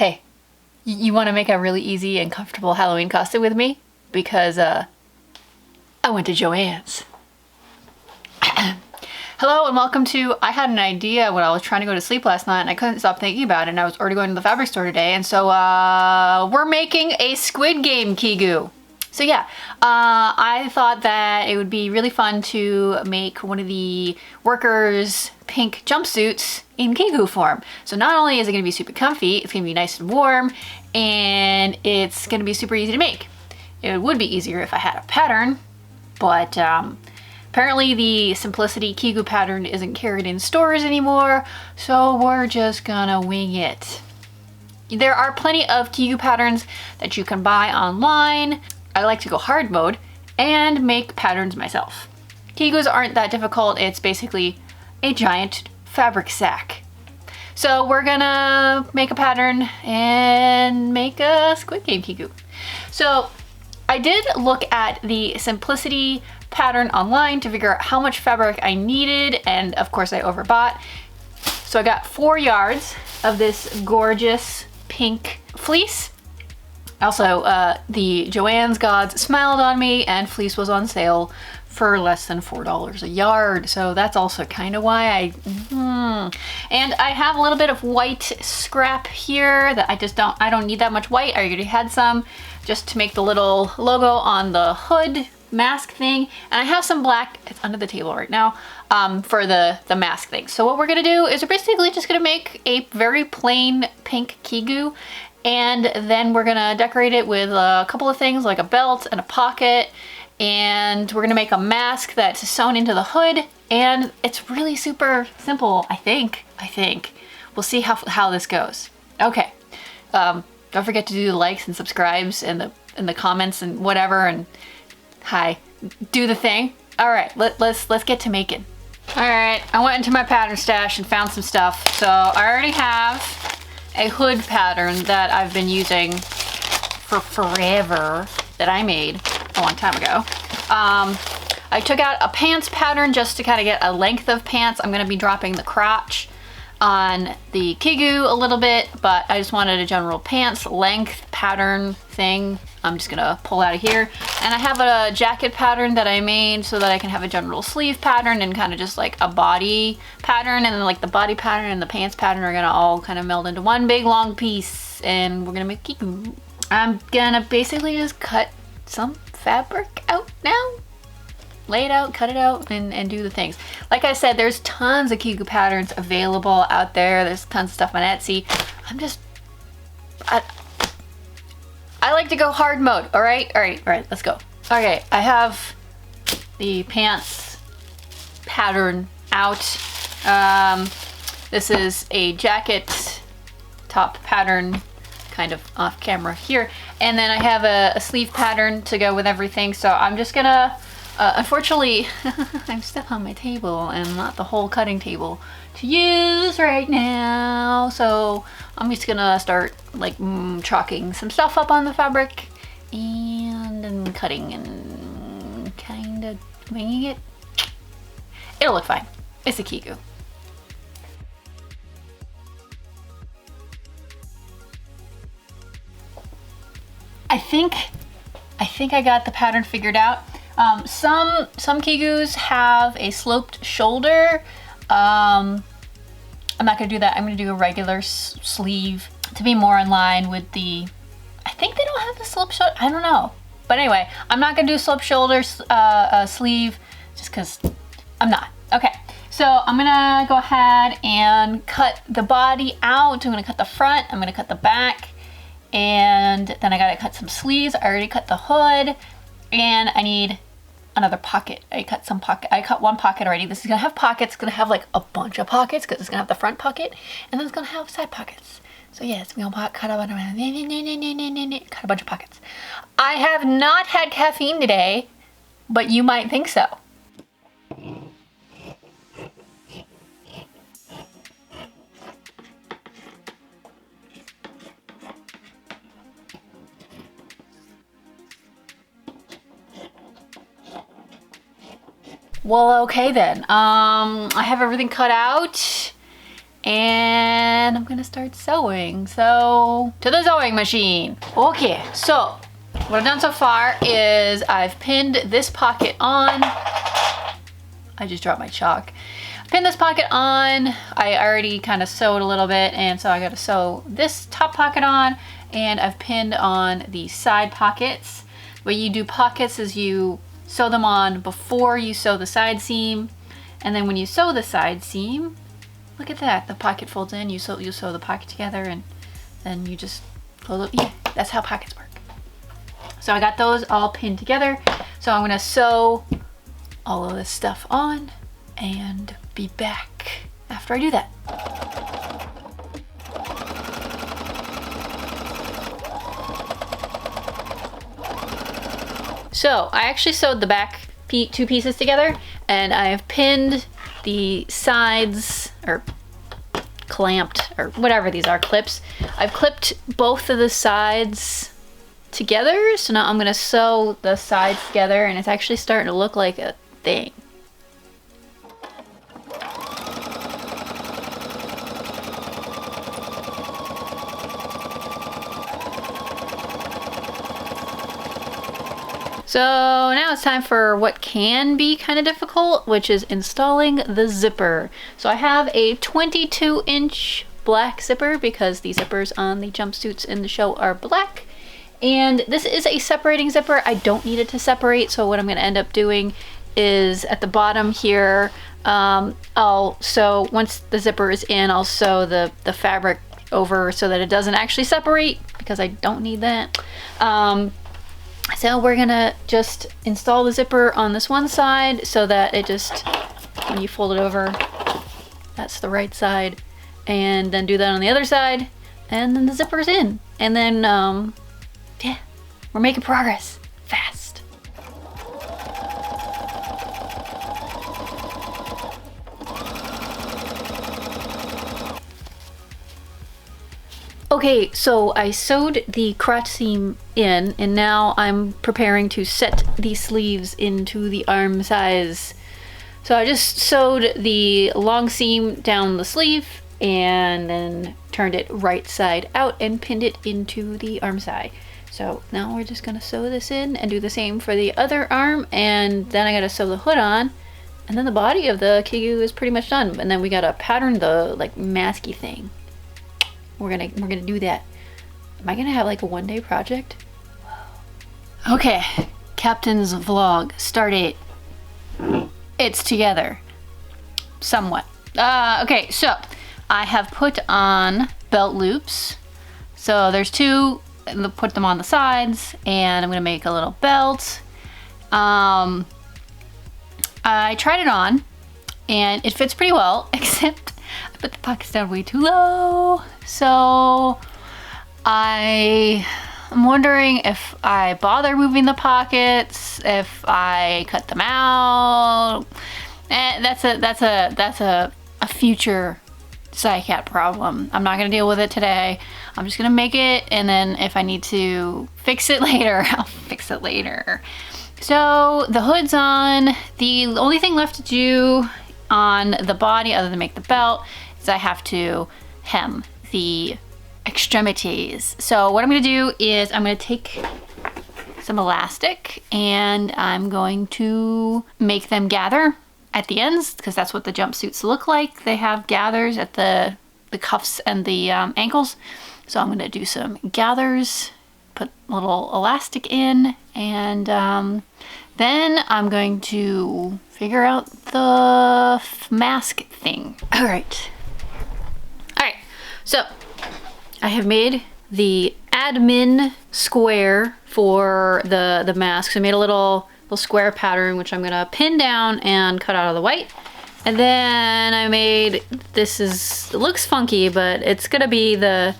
Hey, you want to make a really easy and comfortable Halloween costume with me? Because I went to Joann's. Hello and welcome to, I had an idea when I was trying to go to sleep last night and I couldn't stop thinking about it, and I was already going to the fabric store today, and so we're making a Squid Game Kigu. So yeah, I thought that it would be really fun to make one of the workers' pink jumpsuits in Kigu form. So not only is it going to be super comfy, it's going to be nice and warm, and it's going to be super easy to make. It would be easier if I had a pattern, but apparently the Simplicity Kigu pattern isn't carried in stores anymore, so we're just gonna wing it. There are plenty of Kigu patterns that you can buy online. I like to go hard mode and make patterns myself. Kigus aren't that difficult. It's basically a giant fabric sack. So we're gonna make a pattern and make a Squid Game Kigu. So I did look at the Simplicity pattern online to figure out how much fabric I needed, and of course I overbought. So I got 4 yards of this gorgeous pink fleece. Also, the Joann's gods smiled on me and fleece was on sale for less than $4 a yard. So that's also kind of why And I have a little bit of white scrap here that I don't need that much white. I already had some just to make the little logo on the hood mask thing. And I have some black, it's under the table right now, for the mask thing. So what we're gonna do is we're basically just gonna make a very plain pink Kigu, and then we're gonna decorate it with a couple of things like a belt and a pocket, and we're gonna make a mask that's sewn into the hood, and it's really super simple, I think. We'll see how this goes. Okay, don't forget to do the likes and subscribes and the comments and whatever, and hi, do the thing. All right, let's get to making. All right, I went into my pattern stash and found some stuff. So I already have a hood pattern that I've been using for forever that I made a long time ago. I took out a pants pattern just to kind of get a length of pants. I'm gonna be dropping the crotch on the Kigu a little bit, but I just wanted a general pants length pattern thing. I'm just gonna pull out of here. And I have a jacket pattern that I made so that I can have a general sleeve pattern and kind of just like a body pattern, and then like the body pattern and the pants pattern are gonna all kind of meld into one big long piece, and we're gonna make Kigu. I'm gonna basically just cut some fabric out now. Lay it out, cut it out, and do the things. Like I said, there's tons of Kigu patterns available out there. There's tons of stuff on Etsy. I like to go hard mode. All right, let's go. Okay, I have the pants pattern out. This is a jacket top pattern, kind of off camera here. And then I have a sleeve pattern to go with everything. So I'm just gonna, unfortunately, I'm stuck on my table and not the whole cutting table to use right now. So I'm just gonna start like chalking some stuff up on the fabric and then cutting and kind of winging it. It'll look fine. It's a Kigu. I think I got the pattern figured out. Some Kigus have a sloped shoulder. I'm not gonna do that. I'm gonna do a regular sleeve to be more in line with the, I think they don't have the sloped shoulder, I don't know. But anyway, I'm not gonna do sloped shoulder sleeve just cause I'm not. Okay, so I'm gonna go ahead and cut the body out. I'm gonna cut the front, I'm gonna cut the back, and then I gotta cut some sleeves. I already cut the hood, and I need another pocket. I cut one pocket already. This is gonna have pockets. It's gonna have like a bunch of pockets because it's gonna have the front pocket, and then it's gonna have side pockets. So yeah, it's gonna cut a bunch of pockets. I have not had caffeine today, but you might think so. Well, okay then. I have everything cut out, and I'm gonna start sewing. So to the sewing machine. Okay, so what I've done so far is I've pinned this pocket on. I just dropped my chalk. Pinned this pocket on. I already kind of sewed a little bit, and so I got to sew this top pocket on, and I've pinned on the side pockets. The way you do pockets is you sew them on before you sew the side seam, and then when you sew the side seam, look at that, the pocket folds in, you sew the pocket together, and then you just close it. Yeah, that's how pockets work. So I got those all pinned together. So I'm gonna sew all of this stuff on and be back after I do that. So I actually sewed the back two pieces together, and I have pinned the sides, or clamped, or whatever these are, clips. I've clipped both of the sides together, so now I'm gonna sew the sides together, and it's actually starting to look like a thing. So now it's time for what can be kind of difficult, which is installing the zipper. So I have a 22-inch black zipper because the zippers on the jumpsuits in the show are black. And this is a separating zipper. I don't need it to separate, so what I'm gonna end up doing is at the bottom here, I'll sew, once the zipper is in, I'll sew the fabric over so that it doesn't actually separate, because I don't need that. So we're gonna just install the zipper on this one side so that it just, when you fold it over, that's the right side, and then do that on the other side, and then the zipper's in. And then, yeah, we're making progress fast. Okay, so I sewed the crotch seam in, and now I'm preparing to set the sleeves into the arm size. So I just sewed the long seam down the sleeve and then turned it right side out and pinned it into the arm side. So now we're just gonna sew this in and do the same for the other arm, and then I gotta sew the hood on, and then the body of the Kigu is pretty much done. And then we gotta pattern the like masky thing. We're gonna do that. Am I gonna have like a one-day project? Okay, Captain's vlog, start date. It's together, somewhat. Okay, so I have put on belt loops. So there's two, put them on the sides, and I'm gonna make a little belt. I tried it on, and it fits pretty well, except I put the pockets down way too low. So I'm wondering if I bother moving the pockets, if I cut them out. That's a future Saycat problem. I'm not gonna deal with it today. I'm just gonna make it, and then if I need to fix it later, I'll fix it later. So the hood's on. The only thing left to do on the body, other than make the belt, is I have to hem the extremities. So what I'm gonna do is I'm gonna take some elastic and I'm going to make them gather at the ends, because that's what the jumpsuits look like. They have gathers at the cuffs and the ankles. So I'm gonna do some gathers, put a little elastic in, and then I'm going to figure out the mask thing. All right, so I have made the admin square for the mask. So I made a little square pattern, which I'm gonna pin down and cut out of the white. And then I made, it looks funky, but it's gonna be the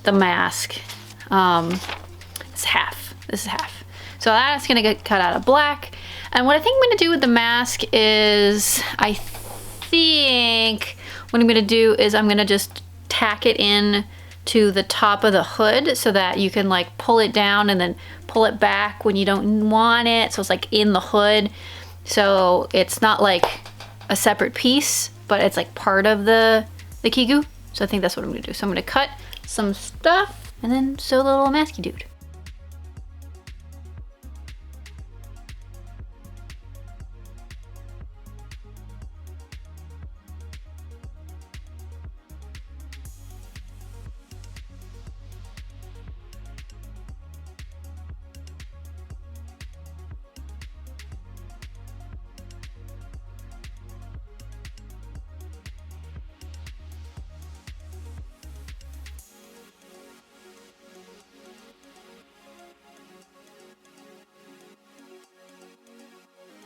mask. It's half, this is half. So that's gonna get cut out of black. And what I think I'm gonna do with the mask is, I think what I'm gonna do is I'm gonna just tack it in to the top of the hood so that you can like pull it down and then pull it back when you don't want it. So it's like in the hood. So it's not like a separate piece, but it's like part of the Kigu. So I think that's what I'm gonna do. So I'm gonna cut some stuff and then sew the little masky dude.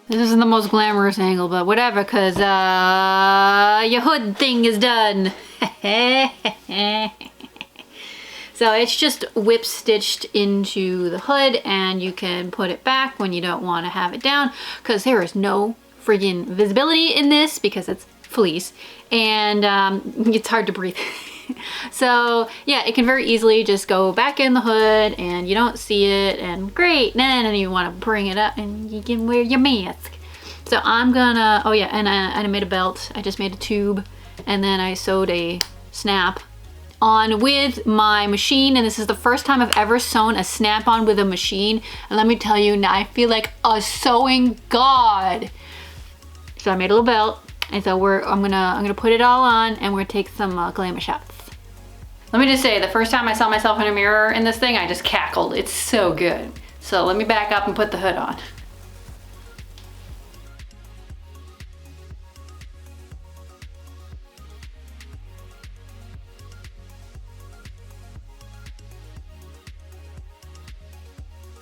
This isn't the most glamorous angle, but whatever, cause your hood thing is done. So it's just whip stitched into the hood, and you can put it back when you don't want to have it down, cause there is no friggin' visibility in this because it's fleece, and it's hard to breathe. So yeah, it can very easily just go back in the hood and you don't see it, and great, then you want to bring it up and you can wear your mask. So I'm gonna, oh yeah, and I made a belt. I just made a tube, and then I sewed a snap on with my machine, and this is the first time I've ever sewn a snap-on with a machine, and let me tell you, now I feel like a sewing god. So I made a little belt, and so I'm gonna put it all on, and we're gonna take some glamour shots. Let me just say, the first time I saw myself in a mirror in this thing, I just cackled. It's so good. So let me back up and put the hood on.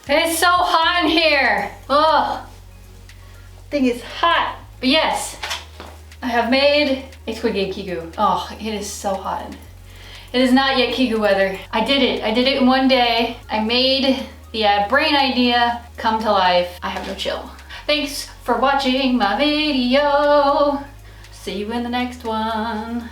It's so hot in here. Oh, thing is hot. But yes, I have made a Squid Game Kigu. Oh, it is so hot. It is not yet Kigu weather. I did it in one day. I made the brain idea come to life. I have no chill. Thanks for watching my video. See you in the next one.